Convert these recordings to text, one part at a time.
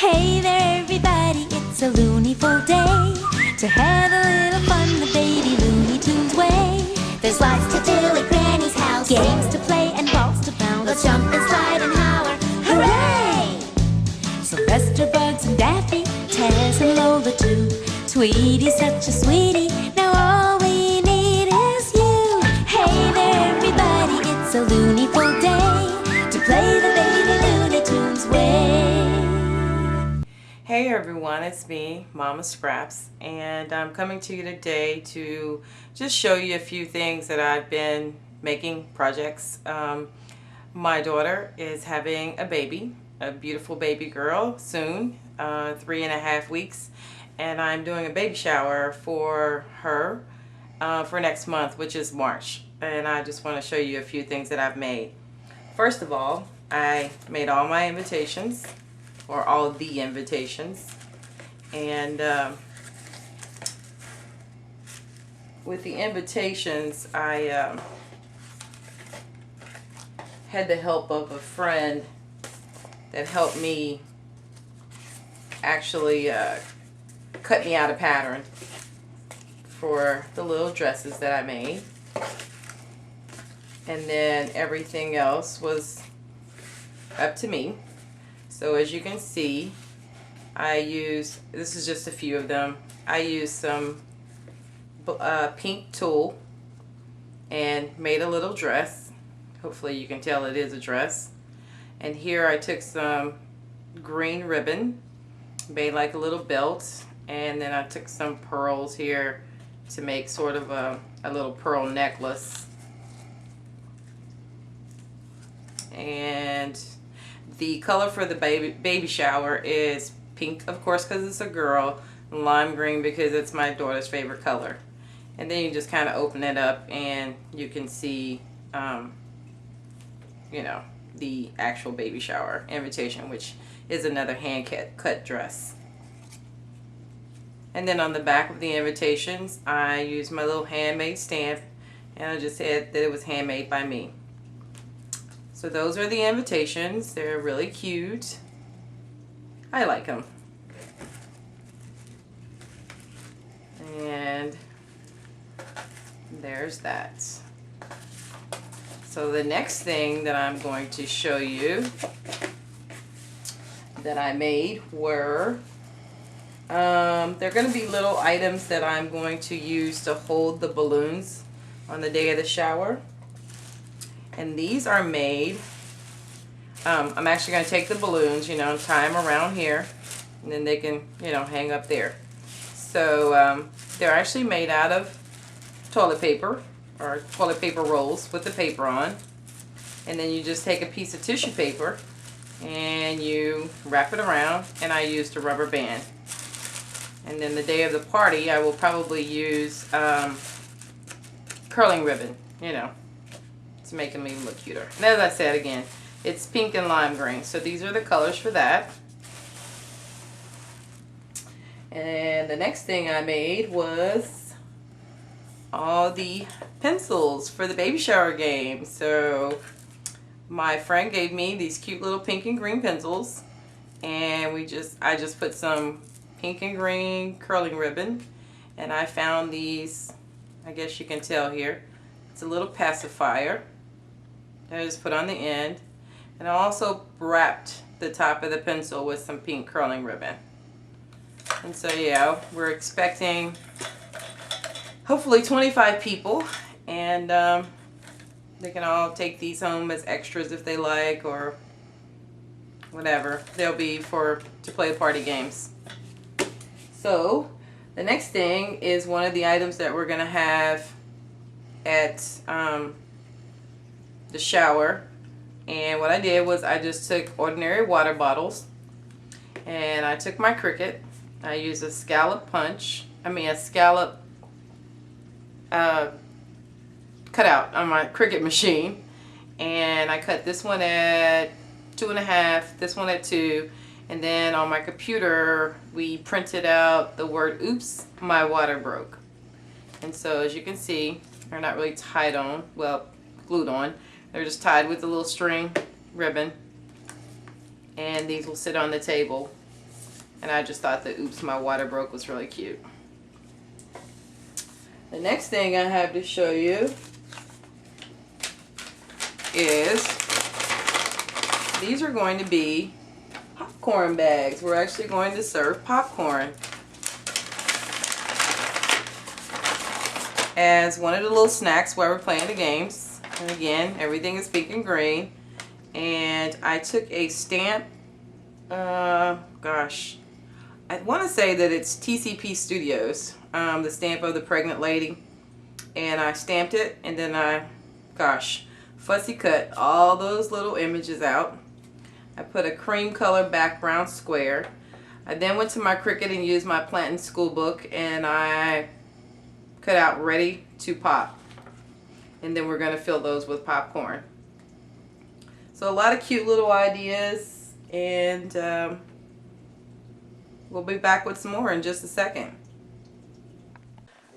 Hey there everybody, it's a loonyful day to have a little fun the baby Looney Tunes way. There's lots to do at Granny's house, games to play and balls to bounce. Let's jump and slide and holler, hooray! Sylvester, Bugs and Daffy, Taz and Lola too. Tweety's such a sweetie, now all we need is you. Hey there everybody, it's a loonyful day to play the baby Looney Tunes way. Hey everyone, it's me, Mama Scraps, and I'm coming to you today to just show you a few things that I've been making, projects. My daughter is having a baby, a beautiful baby girl soon, 3.5 weeks, and I'm doing a baby shower for her for next month, which is March, and I just want to show you a few things that I've made. First of all, I made all my invitations, or all of the invitations, and with the invitations I had the help of a friend that helped me actually cut me out a pattern for the little dresses that I made, and then everything else was up to me. So as you can see, I used, this is just a few of them, I used some pink tulle and made a little dress. Hopefully you can tell it is a dress. And here I took some green ribbon, made like a little belt, and then I took some pearls here to make sort of a little pearl necklace. And the color for the baby shower is pink, of course, because it's a girl, and lime green because it's my daughter's favorite color. And then you just kind of open it up and you can see, you know, the actual baby shower invitation, which is another hand cut dress. And then on the back of the invitations, I used my little handmade stamp, and I just said that it was handmade by me. So those are the invitations. They're really cute. I like them. And there's that. So the next thing that I'm going to show you that I made were, they're going to be little items that I'm going to use to hold the balloons on the day of the shower. And these are made, I'm actually going to take the balloons, you know, tie them around here, and then they can, you know, hang up there. So they're actually made out of toilet paper, or toilet paper rolls with the paper on. And then you just take a piece of tissue paper and you wrap it around, and I used a rubber band. And then the day of the party, I will probably use curling ribbon, you know, to make them even look cuter. And as I said again, it's pink and lime green, so these are the colors for that. And the next thing I made was all the pencils for the baby shower game. So my friend gave me these cute little pink and green pencils, and I just put some pink and green curling ribbon, and I found these, I guess you can tell here, it's a little pacifier that I just put on the end, and I also wrapped the top of the pencil with some pink curling ribbon. And so yeah, we're expecting hopefully 25 people, and they can all take these home as extras if they like, or whatever. They'll be to play party games. So the next thing is one of the items that we're gonna have at the shower. And what I did was I just took ordinary water bottles, and I took my Cricut. I used a scallop cutout on my Cricut machine, and I cut this one at 2.5, this one at 2, and then on my computer we printed out the word "oops, my water broke." And so as you can see, they're not really tied on, well, glued on. They're just tied with a little string ribbon, and these will sit on the table And I just thought the Oops My Water Broke was really cute. The next thing I have to show you is these are going to be popcorn bags. We're actually going to serve popcorn as one of the little snacks while we're playing the games. And again, everything is pink and green. And I took a stamp, gosh, I want to say that it's TCP Studios, the stamp of the pregnant lady. And I stamped it, and then I, fussy cut all those little images out. I put a cream color background square. I then went to my Cricut and used my Plantin' School book, and I cut out Ready to Pop. And then we're going to fill those with popcorn. So a lot of cute little ideas, and we'll be back with some more in just a second.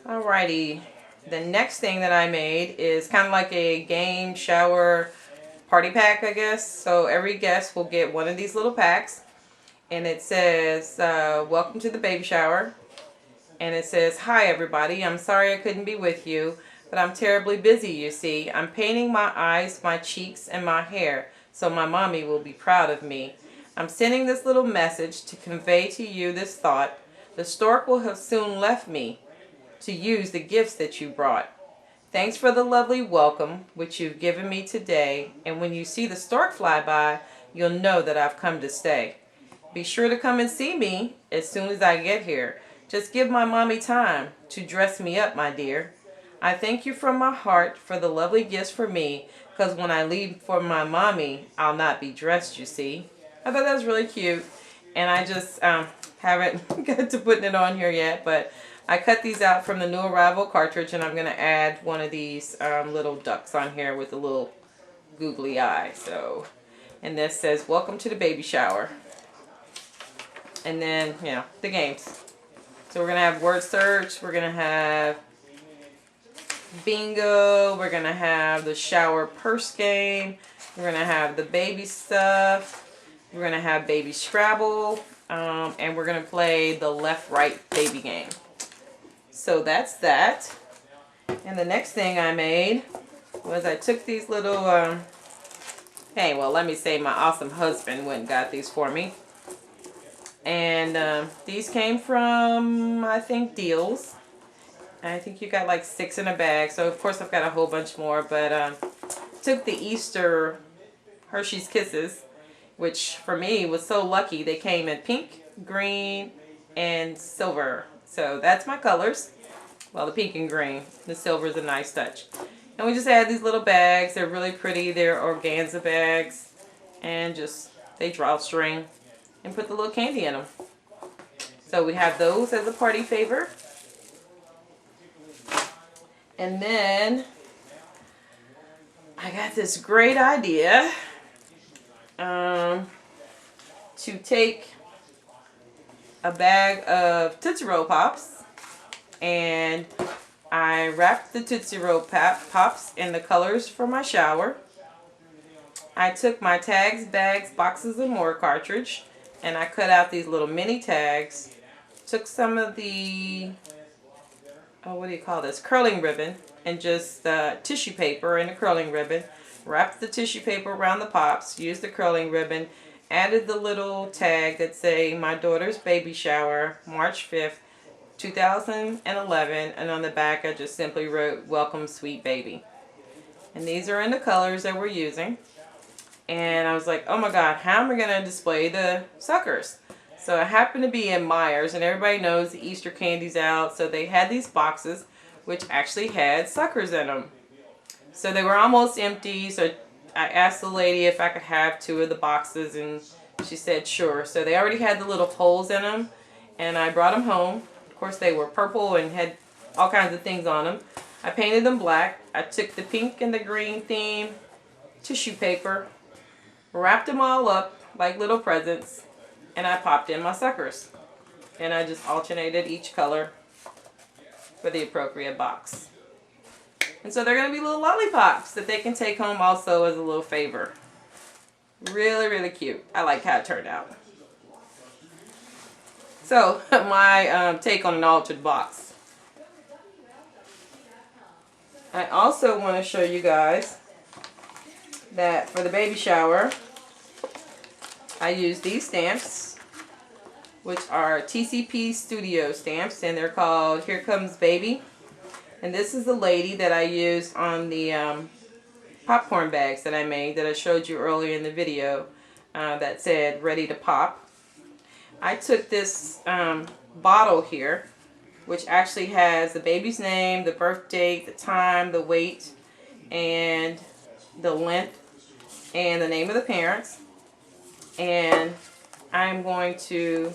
Alrighty, the next thing that I made is kind of like a game shower party pack, I guess. So every guest will get one of these little packs, and it says, welcome to the baby shower. And it says, hi everybody, I'm sorry I couldn't be with you, but I'm terribly busy, you see. I'm painting my eyes, my cheeks, and my hair, so my mommy will be proud of me. I'm sending this little message to convey to you this thought. The stork will have soon left me to use the gifts that you brought. Thanks for the lovely welcome which you've given me today, and when you see the stork fly by, you'll know that I've come to stay. Be sure to come and see me as soon as I get here. Just give my mommy time to dress me up, my dear. I thank you from my heart for the lovely gifts for me, because when I leave for my mommy, I'll not be dressed, you see. I thought that was really cute, and I just haven't got to putting it on here yet, but I cut these out from the new arrival cartridge, and I'm going to add one of these little ducks on here with a little googly eye. So, and this says, welcome to the baby shower. And then, you know, the games. So we're going to have word search, we're going to have bingo, we're going to have the shower purse game, we're going to have the baby stuff, we're going to have baby Scrabble, and we're going to play the left-right baby game. So that's that. And the next thing I made was I took these little, let me say my awesome husband went and got these for me. And these came from, I think, Deals. I think you got like 6 in a bag. So, of course, I've got a whole bunch more. But took the Easter Hershey's Kisses, which for me was so lucky. They came in pink, green, and silver. So that's my colors. Well, the pink and green. The silver is a nice touch. And we just add these little bags. They're really pretty. They're organza bags. And just, they drawstring. And put the little candy in them. So we have those as a party favor. And then I got this great idea to take a bag of Tootsie Roll Pops, and I wrapped the Tootsie Roll Pops in the colors for my shower. I took my tags, bags, boxes, and more cartridge, and I cut out these little mini tags, took some of the, what do you call this, curling ribbon, and just tissue paper and a curling ribbon, wrapped the tissue paper around the pops, used the curling ribbon, added the little tag that say my daughter's baby shower, March 5th, 2011, and on the back I just simply wrote, welcome sweet baby. And these are in the colors that we're using. And I was like, oh my God, how am I going to display the suckers? So I happened to be in Myers, and everybody knows the Easter candy's out. So they had these boxes, which actually had suckers in them. So they were almost empty. So I asked the lady if I could have 2 of the boxes, and she said sure. So they already had the little holes in them, and I brought them home. Of course, they were purple and had all kinds of things on them. I painted them black. I took the pink and the green theme tissue paper, wrapped them all up like little presents, and I popped in my suckers. And I just alternated each color for the appropriate box. And so they're going to be little lollipops that they can take home also as a little favor. Really, really cute. I like how it turned out. So my take on an altered box. I also want to show you guys that for the baby shower, I use these stamps, which are TCP Studio stamps, and they're called Here Comes Baby. And this is the lady that I used on the popcorn bags that I made that I showed you earlier in the video that said ready to pop. I took this bottle here, which actually has the baby's name, the birth date, the time, the weight, and the length, and the name of the parents. And I'm going to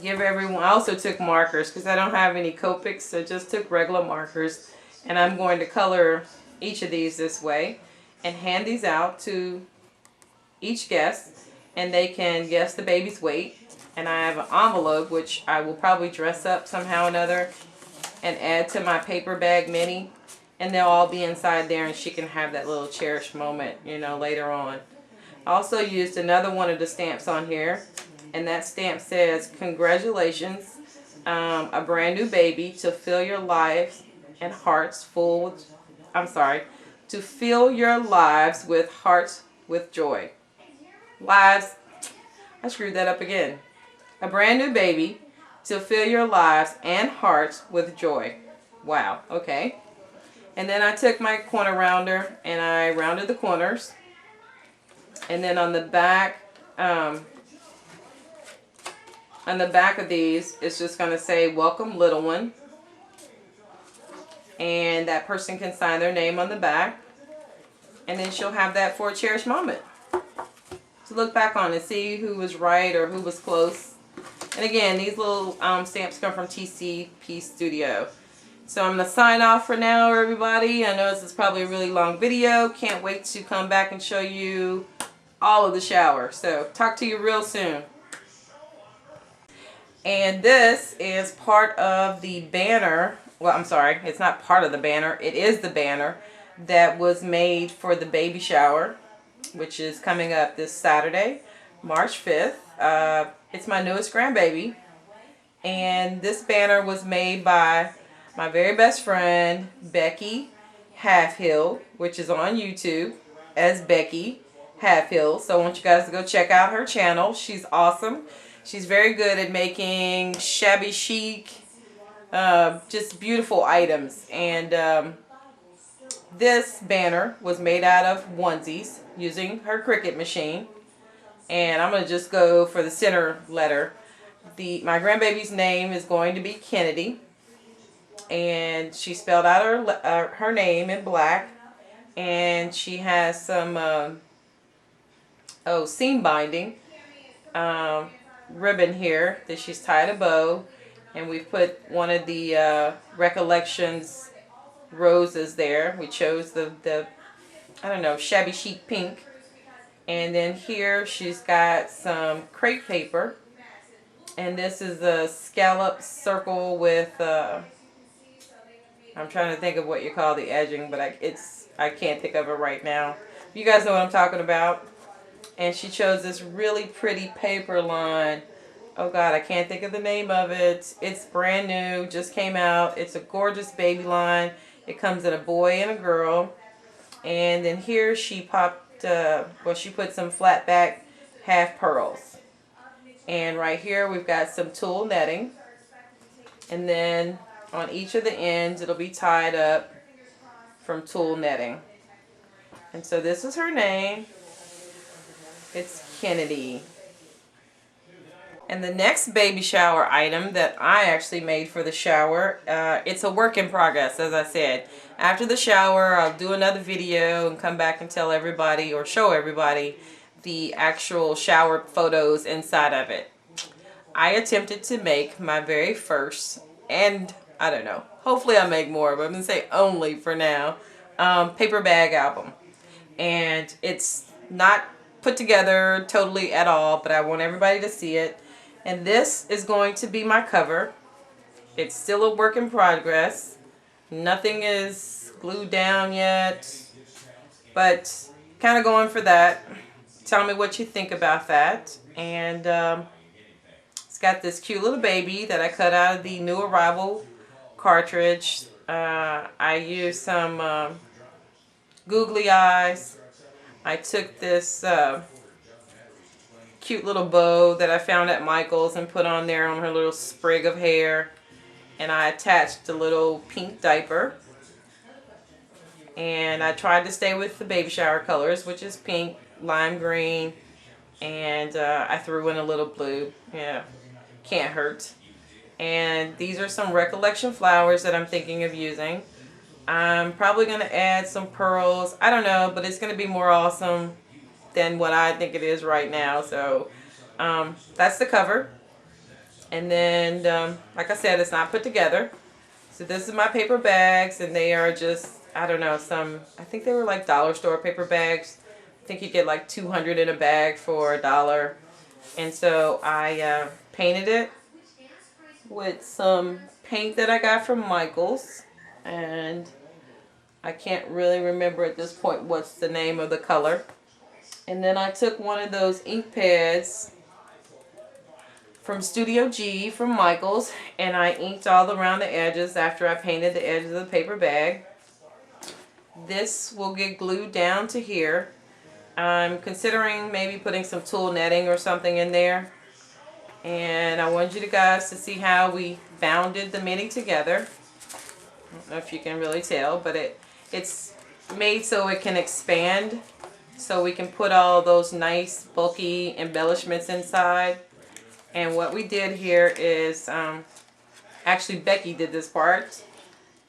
give everyone, I also took markers because I don't have any Copics, so just took regular markers. And I'm going to color each of these this way and hand these out to each guest, and they can guess the baby's weight. And I have an envelope which I will probably dress up somehow or another and add to my paper bag mini, and they'll all be inside there, and she can have that little cherished moment, you know, later on. I also used another one of the stamps on here, and that stamp says, congratulations, a brand new baby, to fill your lives and hearts full, to fill your lives with hearts with joy. Lives, I screwed that up again. A brand new baby to fill your lives and hearts with joy. Wow, okay. And then I took my corner rounder and I rounded the corners. And then on the back of these, it's just going to say, welcome little one. And that person can sign their name on the back. And then she'll have that for a cherished moment to look back on and see who was right or who was close. And again, these little stamps come from TCP Studio. So I'm going to sign off for now, everybody. I know this is probably a really long video. Can't wait to come back and show you all of the shower. So talk to you real soon. And this is part of the banner. Well, I'm sorry, it's not part of the banner. It is the banner that was made for the baby shower, which is coming up this Saturday, March 5th. It's my newest grandbaby. And this banner was made by my very best friend, Becky Halfhill, which is on YouTube as Becky Halfhill. So I want you guys to go check out her channel. She's awesome. She's very good at making shabby chic, just beautiful items. And this banner was made out of onesies using her Cricut machine. And I'm going to just go for the center letter. My grandbaby's name is going to be Kennedy. And she spelled out her name in black. And she has some seam binding ribbon here that she's tied a bow. And we've put one of the Recollections roses there. We chose the I don't know, shabby chic pink. And then here she's got some crepe paper. And this is a scallop circle with, I'm trying to think of what you call the edging, but I can't think of it right now. You guys know what I'm talking about. And she chose this really pretty paper line. Oh God, I can't think of the name of it. It's brand new, just came out. It's a gorgeous baby line. It comes in a boy and a girl. And then here she she put some flat back half pearls. And right here we've got some tulle netting. And then on each of the ends it'll be tied up from tulle netting. And so this is her name. It's Kennedy. And the next baby shower item that I actually made for the shower, it's a work in progress, as I said. After the shower, I'll do another video and come back and tell everybody or show everybody the actual shower photos inside of it. I attempted to make my very first, and I don't know, hopefully I'll make more, but I'm going to say only for now, paper bag album. And it's not put together totally at all, but I want everybody to see it. And this is going to be my cover. It's still a work in progress. Nothing is glued down yet, but kind of going for that. Tell me what you think about that. And it's got this cute little baby that I cut out of the new arrival cartridge. I used some googly eyes. I took this cute little bow that I found at Michael's and put on there on her little sprig of hair. And I attached a little pink diaper. And I tried to stay with the baby shower colors, which is pink, lime green, and I threw in a little blue. Yeah, can't hurt. And these are some recollection flowers that I'm thinking of using. I'm probably going to add some pearls. I don't know, but it's going to be more awesome than what I think it is right now. So that's the cover. And then, like I said, it's not put together. So this is my paper bags, and they are just, I don't know, I think they were like dollar store paper bags. I think you get like 200 in a bag for $1. And so I painted it with some paint that I got from Michael's. And I can't really remember at this point what's the name of the color. And then I took one of those ink pads from Studio G from Michael's, and I inked all around the edges after I painted the edges of the paper bag. This will get glued down to here. I'm considering maybe putting some tulle netting or something in there. And I want you guys to see how we bounded the mini together. I don't know if you can really tell, but it's made so it can expand, so we can put all those nice bulky embellishments inside. And what we did here is, actually Becky did this part.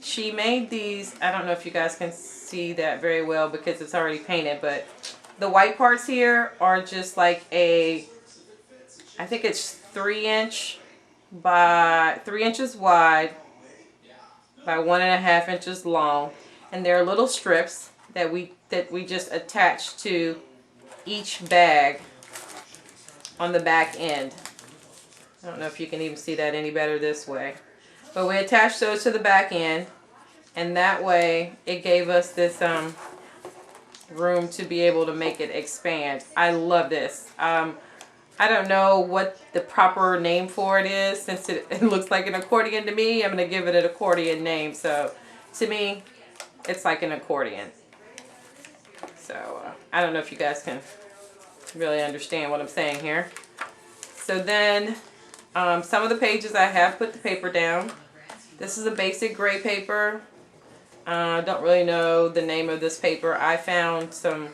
She made these, I don't know if you guys can see that very well because it's already painted, but the white parts here are just like I think it's 3 inches wide by 1.5 inches long. And they're little strips that we just attach to each bag on the back end. I don't know if you can even see that any better this way. But we attached those to the back end, and that way it gave us this room to be able to make it expand. I love this. I don't know what the proper name for it is, since it looks like an accordion to me. I'm going to give it an accordion name. So to me, it's like an accordion. So I don't know if you guys can really understand what I'm saying here. So then some of the pages I have put the paper down. This is a basic gray paper. I don't really know the name of this paper. I found some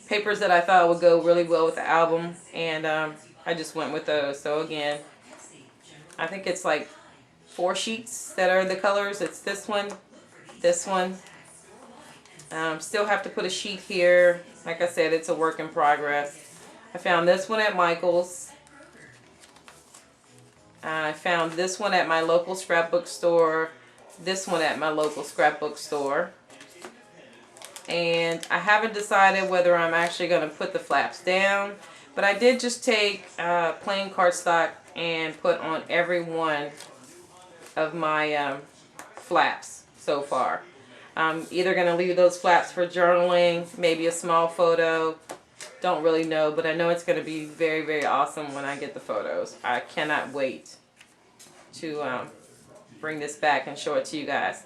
papers that I thought would go really well with the album, and I just went with those. So again, I think it's like 4 sheets that are the colors. It's this one, this one. Still have to put a sheet here. Like I said, it's a work in progress. I found this one at Michael's. I found this one at my local scrapbook store, this one at my local scrapbook store. And I haven't decided whether I'm actually going to put the flaps down, but I did just take plain cardstock and put on every one of my flaps so far. I'm either going to leave those flaps for journaling, maybe a small photo. Don't really know, but I know it's going to be very, very awesome when I get the photos. I cannot wait to bring this back and show it to you guys.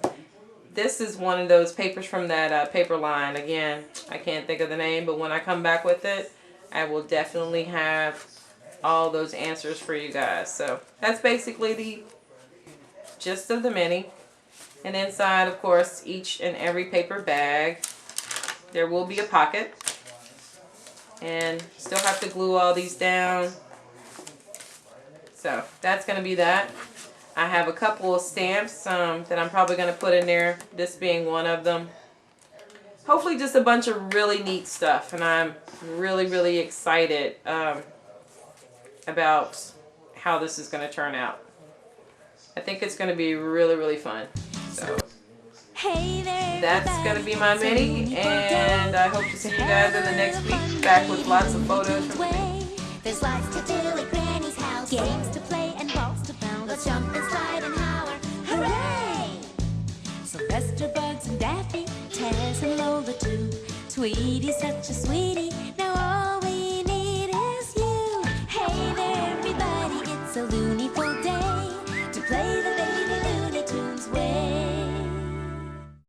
This is one of those papers from that paper line. Again, I can't think of the name, but when I come back with it, I will definitely have all those answers for you guys. So that's basically the gist of the mini. And inside, of course, each and every paper bag, there will be a pocket. And still have to glue all these down. So that's going to be that. I have a couple of stamps that I'm probably going to put in there, this being one of them. Hopefully just a bunch of really neat stuff, and I'm really, really excited about how this is going to turn out. I think it's going to be really, really fun. So Hey there, that's going to be my mini, and I hope to see you guys in the next week, back with lots of photos from me. There's lots to do at Granny's house, games to play and balls to bounce. Let's jump and slide and holler, hooray! Sylvester, Bugs and Daffy, Tess and Lola too. Tweety's such a sweetie, now all we need is you. Hey there everybody, it's it's a loony